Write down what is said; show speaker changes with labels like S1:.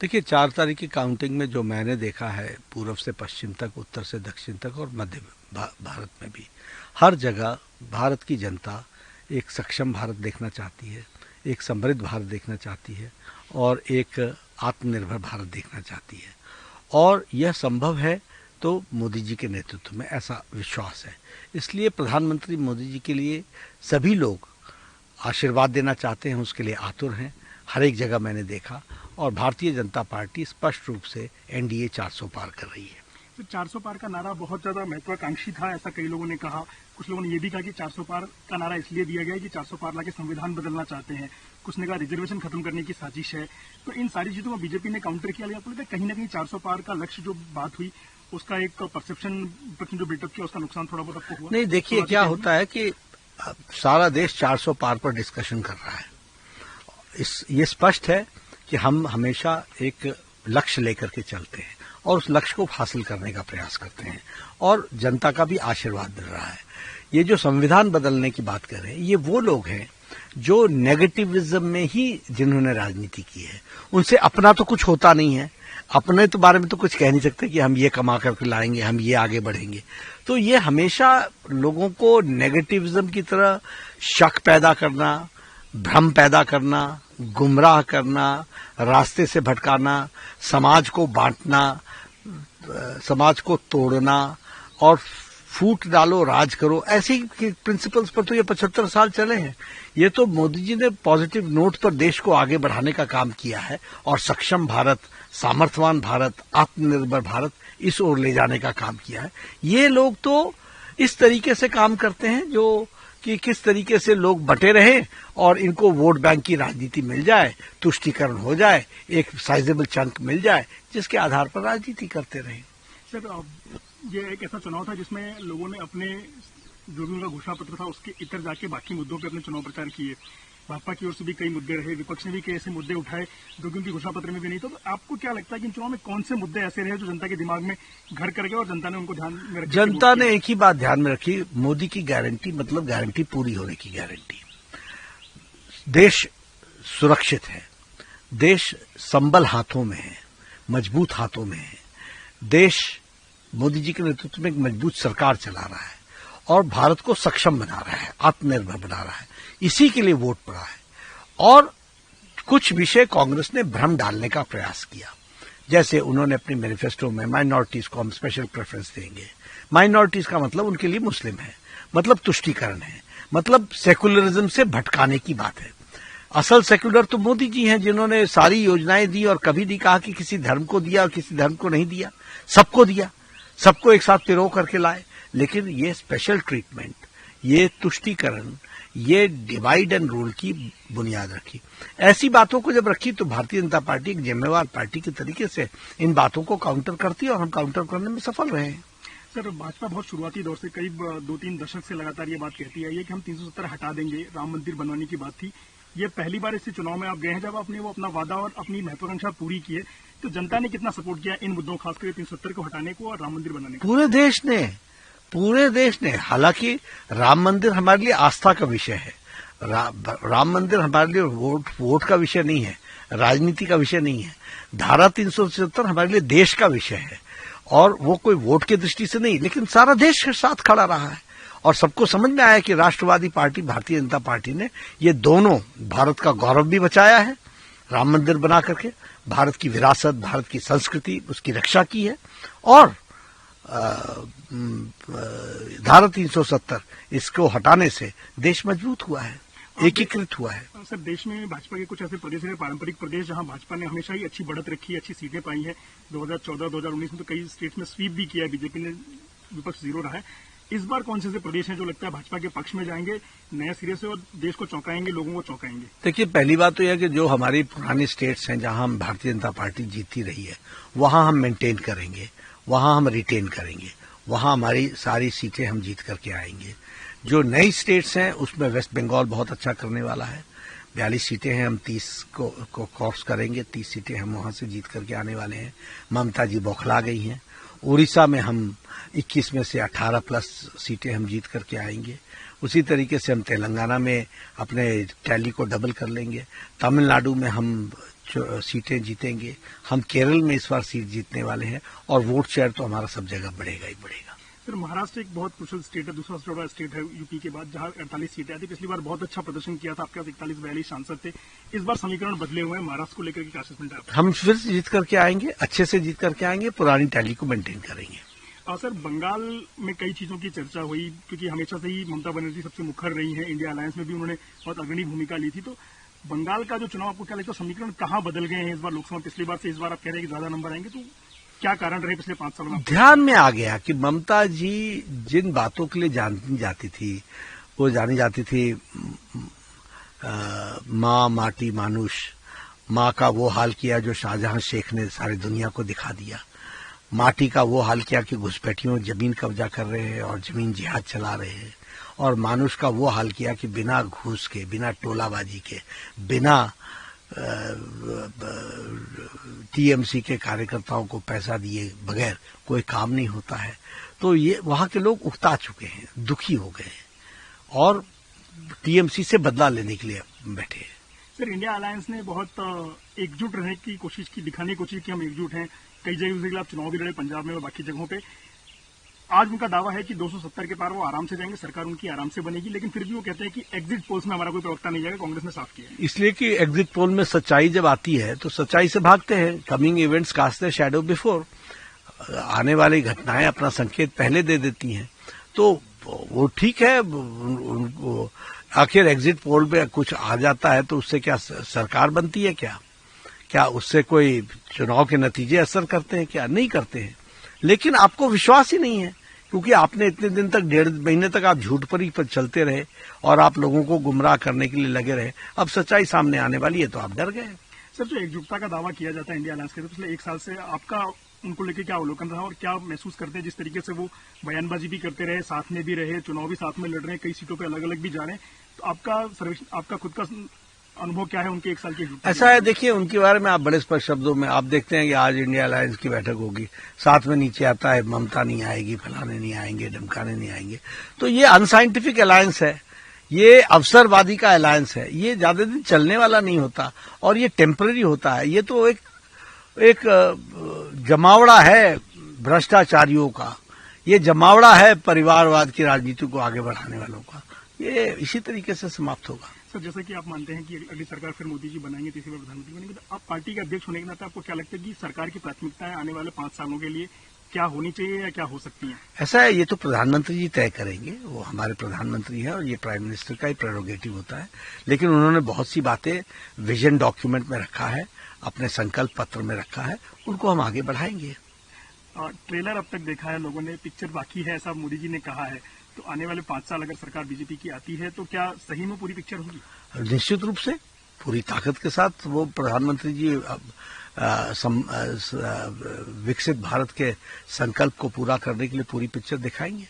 S1: देखिए 4 तारीख की काउंटिंग में जो मैंने देखा है पूर्व से पश्चिम तक, उत्तर से दक्षिण तक और मध्य भारत में भी, हर जगह भारत की जनता एक सक्षम भारत देखना चाहती है, एक समृद्ध भारत देखना चाहती है और एक आत्मनिर्भर भारत देखना चाहती है। और यह संभव है तो मोदी जी के नेतृत्व में, ऐसा विश्वास है। इसलिए प्रधानमंत्री मोदी जी के लिए सभी लोग आशीर्वाद देना चाहते हैं, उसके लिए आतुर हैं। हर एक जगह मैंने देखा और भारतीय जनता पार्टी स्पष्ट रूप से एनडीए 400 पार कर रही है।
S2: तो 400 पार का नारा बहुत ज्यादा महत्वाकांक्षी था, ऐसा कई लोगों ने कहा। कुछ लोगों ने यह भी कहा कि 400 पार का नारा इसलिए दिया गया कि 400 पार लाके संविधान बदलना चाहते हैं। कुछ ने कहा रिजर्वेशन खत्म करने की साजिश है। तो इन सारी चीजों को बीजेपी ने काउंटर किया, लेकिन आपको लगता है कहीं ना कहीं 400 पार का लक्ष्य जो बात हुई उसका एक परसेप्शन जो बिल्डअप किया उसका नुकसान थोड़ा बहुत आपको हुआ?
S1: नहीं, देखिए क्या होता है कि सारा देश 400 पार पर डिस्कशन कर रहा है। ये स्पष्ट है कि हम हमेशा एक लक्ष्य लेकर के चलते हैं और उस लक्ष्य को हासिल करने का प्रयास करते हैं और जनता का भी आशीर्वाद मिल रहा है। ये जो संविधान बदलने की बात कर रहे हैं, ये वो लोग हैं जो नेगेटिविज्म में ही जिन्होंने राजनीति की है। उनसे अपना तो कुछ होता नहीं है, अपने तो बारे में तो कुछ कह नहीं सकते कि हम ये कमा करके लाएंगे, हम ये आगे बढ़ेंगे। तो ये हमेशा लोगों को नेगेटिविज्म की तरह शक पैदा करना, भ्रम पैदा करना, गुमराह करना, रास्ते से भटकाना, समाज को बांटना, समाज को तोड़ना और फूट डालो राज करो, ऐसे प्रिंसिपल्स पर तो ये 75 साल चले हैं। ये तो मोदी जी ने पॉजिटिव नोट पर देश को आगे बढ़ाने का काम किया है और सक्षम भारत, सामर्थ्यवान भारत, आत्मनिर्भर भारत इस ओर ले जाने का काम किया है। ये लोग तो इस तरीके से काम करते हैं जो कि किस तरीके से लोग बटे रहें और इनको वोट बैंक की राजनीति मिल जाए, तुष्टीकरण हो जाए, एक साइजेबल चंक मिल जाए जिसके आधार पर राजनीति करते रहें।
S2: सर, ये एक ऐसा चुनाव था जिसमें लोगों ने अपने जो भी उनका घोषणा पत्र था उसके इतर जाके बाकी मुद्दों पे अपने चुनाव प्रचार किए। भाजपा की ओर से भी कई मुद्दे रहे, विपक्ष ने भी कई ऐसे मुद्दे उठाए जो कि उनकी घोषणा पत्र में भी नहीं। तो आपको क्या लगता है कि इन चुनाव में कौन से मुद्दे ऐसे रहे जो जनता के दिमाग में घर कर गए और जनता ने उनको ध्यान में रखा?
S1: जनता ने एक ही बात ध्यान में रखी, मोदी की गारंटी मतलब गारंटी पूरी होने की गारंटी। देश सुरक्षित है, देश संबल हाथों में है, मजबूत हाथों में है। देश मोदी जी के नेतृत्व में एक मजबूत सरकार चला रहा है और भारत को सक्षम बना रहा है, आत्मनिर्भर बना रहा है। इसी के लिए वोट पड़ा है। और कुछ विषय कांग्रेस ने भ्रम डालने का प्रयास किया, जैसे उन्होंने अपने मैनिफेस्टो में माइनॉरिटीज को हम स्पेशल प्रेफरेंस देंगे। माइनॉरिटीज का मतलब उनके लिए मुस्लिम है, मतलब तुष्टीकरण है, मतलब सेकुलरिज्म से भटकाने की बात है। असल सेक्युलर तो मोदी जी हैं जिन्होंने सारी योजनाएं दी और कभी नहीं कहा कि किसी धर्म को दिया और किसी धर्म को नहीं दिया, सबको दिया, सबको एक साथ पिरो करके लाए। लेकिन ये स्पेशल ट्रीटमेंट, ये तुष्टीकरण, ये डिवाइड एंड रूल की बुनियाद रखी। ऐसी बातों को जब रखी तो भारतीय जनता पार्टी एक जिम्मेवार पार्टी के तरीके से इन बातों को काउंटर करती है और हम काउंटर करने में सफल रहे हैं।
S2: सर, भाजपा बहुत शुरुआती दौर से करीब 2-3 दशक से लगातार ये बात कहती आई है कि हम 370 हटा देंगे, राम मंदिर बनवाने की बात थी। ये पहली बार इस चुनाव में आप गए हैं जब आपने वो अपना वादा और अपनी महत्वाकांक्षा पूरी की है। तो जनता ने कितना सपोर्ट किया इन मुद्दों, खासकर 370 को हटाने को और राम मंदिर बनाने को?
S1: पूरे देश ने। हालांकि राम मंदिर हमारे लिए आस्था का विषय है, राम मंदिर हमारे लिए वोट का विषय नहीं है, राजनीति का विषय नहीं है। धारा 370 हमारे लिए देश का विषय है और वो कोई वोट की दृष्टि से नहीं, लेकिन सारा देश के साथ खड़ा रहा है और सबको समझ में आया कि राष्ट्रवादी पार्टी भारतीय जनता पार्टी ने ये दोनों भारत का गौरव भी बचाया है, राम मंदिर बना करके भारत की विरासत, भारत की संस्कृति, उसकी रक्षा की है। और धारा 370 इसको हटाने से देश मजबूत हुआ है, एकीकृत हुआ है।
S2: सर, देश में भाजपा के कुछ ऐसे प्रदेश हैं, पारंपरिक प्रदेश, जहां भाजपा ने हमेशा ही अच्छी बढ़त रखी है, अच्छी सीटें पाई हैं। 2014-2019 में तो कई स्टेट्स में स्वीप भी किया है, बीजेपी ने, विपक्ष जीरो रहा है। इस बार कौन से प्रदेश हैं जो लगता है भाजपा के पक्ष में जाएंगे नए सिरे से और देश को चौंकाएंगे, लोगों को चौंकाएंगे?
S1: देखिए, पहली बात तो यह कि जो हमारी पुरानी स्टेट्स हैं जहां हम भारतीय जनता पार्टी जीतती रही है वहां हम मेंटेन करेंगे, वहां हम रिटेन करेंगे, वहां हमारी सारी सीटें हम जीत करके आएंगे। जो नई स्टेट्स हैं उसमें वेस्ट बंगाल बहुत अच्छा करने वाला है, 42 सीटें हैं, हम 30 को क्रॉस करेंगे, 30 सीटें हम वहां से जीत करके आने वाले हैं। ममता जी बौखला गई हैं। उड़ीसा में हम 21 में से 18 प्लस सीटें हम जीत करके आएंगे। उसी तरीके से हम तेलंगाना में अपने टैली को डबल कर लेंगे। तमिलनाडु में हम सीटें जीतेंगे। हम केरल में इस बार सीट जीतने वाले हैं और वोट शेयर तो हमारा सब जगह बढ़ेगा ही बढ़ेगा।
S2: सर, महाराष्ट्र एक बहुत कुशल स्टेट है, दूसरा सबसे बड़ा स्टेट है यूपी के बाद, जहां 48 सीटें आती। पिछली बार बहुत अच्छा प्रदर्शन किया था, आपके पास 41-42 सांसद थे। इस बार समीकरण बदले हुए हैं, महाराष्ट्र को लेकर के क्या असेसमेंट है?
S1: हम फिर से जीत करके आएंगे, अच्छे से जीत करके आएंगे, पुरानी टैली को मेंटेन करेंगे।
S2: सर, बंगाल में कई चीजों की चर्चा हुई, क्योंकि हमेशा से ही ममता बनर्जी सबसे मुखर रही है, इंडिया अलायंस में भी उन्होंने बहुत अग्रणी भूमिका ली थी। तो बंगाल का जो चुनाव, आपको क्या लगता है समीकरण कहाँ बदल गए हैं इस बार लोकसभा? पिछली बार से इस बार आप कह रहे हैं कि ज्यादा नंबर आएंगे, तो क्या कारण रहे पिछले 5 साल में?
S1: ध्यान में आ गया कि ममता जी जिन बातों के लिए जानी जाती थी, वो जानी जाती थी माँ माटी मानुष। माँ का वो हाल किया जो शाहजहां शेख ने सारी दुनिया को दिखा दिया। माटी का वो हाल किया कि घुसपैठियों जमीन कब्जा कर रहे हैं और जमीन जिहाद चला रहे हैं। और मानुष का वो हाल किया कि बिना घूस के, बिना टोलाबाजी के, बिना टीएमसी के कार्यकर्ताओं को पैसा दिए बगैर कोई काम नहीं होता है। तो ये वहां के लोग उकता चुके हैं, दुखी हो गए हैं और टीएमसी से बदला लेने के लिए बैठे हैं।
S2: सर, इंडिया अलायंस ने बहुत एकजुट रहने की कोशिश की, दिखाने की कोशिश की हम एकजुट हैं। कई जगह के खिलाफ चुनाव भी लड़े, पंजाब में और बाकी जगहों पे। आज उनका दावा है कि 270 के पार वो आराम से जाएंगे, सरकार उनकी आराम से बनेगी, लेकिन फिर भी वो कहते हैं कि एग्जिट पोल्स में हमारा कोई प्रवक्ता नहीं जाएगा, कांग्रेस ने साफ किया है।
S1: इसलिए कि एग्जिट पोल में सच्चाई जब आती है तो सच्चाई से भागते हैं। Coming events cast the shadow before. आने वाली घटनाएं अपना संकेत पहले दे देती हैं। तो वो ठीक है, आखिर एग्जिट पोल पे कुछ आ जाता है तो उससे क्या सरकार बनती है? क्या उससे कोई चुनाव के नतीजे असर करते हैं? क्या नहीं करते हैं। लेकिन आपको विश्वास ही नहीं है, क्योंकि आपने इतने दिन तक, 1.5 महीने तक आप झूठ पर ही पर चलते रहे और आप लोगों को गुमराह करने के लिए लगे रहे। अब सच्चाई सामने आने वाली है तो आप डर गए।
S2: सर, जो एकजुटता का दावा किया जाता है इंडिया अलायंस के, तो पिछले 1 साल से आपका उनको लेकर क्या अवलोकन रहा और क्या महसूस करते हैं? जिस तरीके से वो बयानबाजी भी करते रहे, साथ में भी रहे, चुनाव भी साथ में लड़ रहे हैं, कई सीटों पर अलग अलग भी जा रहे हैं, तो आपका खुद का अनुभव क्या है उनके 1 साल के?
S1: ऐसा है, देखिए, उनके बारे में आप बड़े स्पष्ट शब्दों में आप देखते हैं कि आज इंडिया अलायंस की बैठक होगी, साथ में नीचे आता है ममता नहीं आएगी, फलाने नहीं आएंगे, धमकाने नहीं आएंगे। तो ये अनसाइंटिफिक अलायंस है, ये अवसरवादी का अलायंस है, ये ज्यादा दिन चलने वाला नहीं होता और ये टेम्पररी होता है। ये तो एक जमावड़ा है भ्रष्टाचारियों का, ये जमावड़ा है परिवारवाद की राजनीति को आगे बढ़ाने वालों का। ये इसी तरीके से समाप्त होगा।
S2: सर, जैसा कि आप मानते हैं कि अगली सरकार फिर मोदी जी बनाएंगे, तीसरी बार प्रधानमंत्री बनेंगे, तो आप पार्टी के अध्यक्ष होने के नाते आपको क्या लगता है कि सरकार की प्राथमिकताएं आने वाले 5 सालों के लिए क्या होनी चाहिए या क्या हो सकती हैं?
S1: ऐसा है, ये तो प्रधानमंत्री जी तय करेंगे, वो हमारे प्रधानमंत्री हैं और ये प्राइम मिनिस्टर का ही प्रेरोगेटिव होता है। लेकिन उन्होंने बहुत सी बातें विजन डॉक्यूमेंट में रखा है, अपने संकल्प पत्र में रखा है, उनको हम आगे बढ़ाएंगे।
S2: ट्रेलर अब तक देखा है लोगों ने, पिक्चर बाकी है, ऐसा मोदी जी ने कहा है। तो आने वाले 5 साल अगर सरकार बीजेपी की आती है तो क्या सही में पूरी पिक्चर होगी?
S1: निश्चित रूप से पूरी ताकत के साथ वो प्रधानमंत्री जी विकसित भारत के संकल्प को पूरा करने के लिए पूरी पिक्चर दिखाएंगे।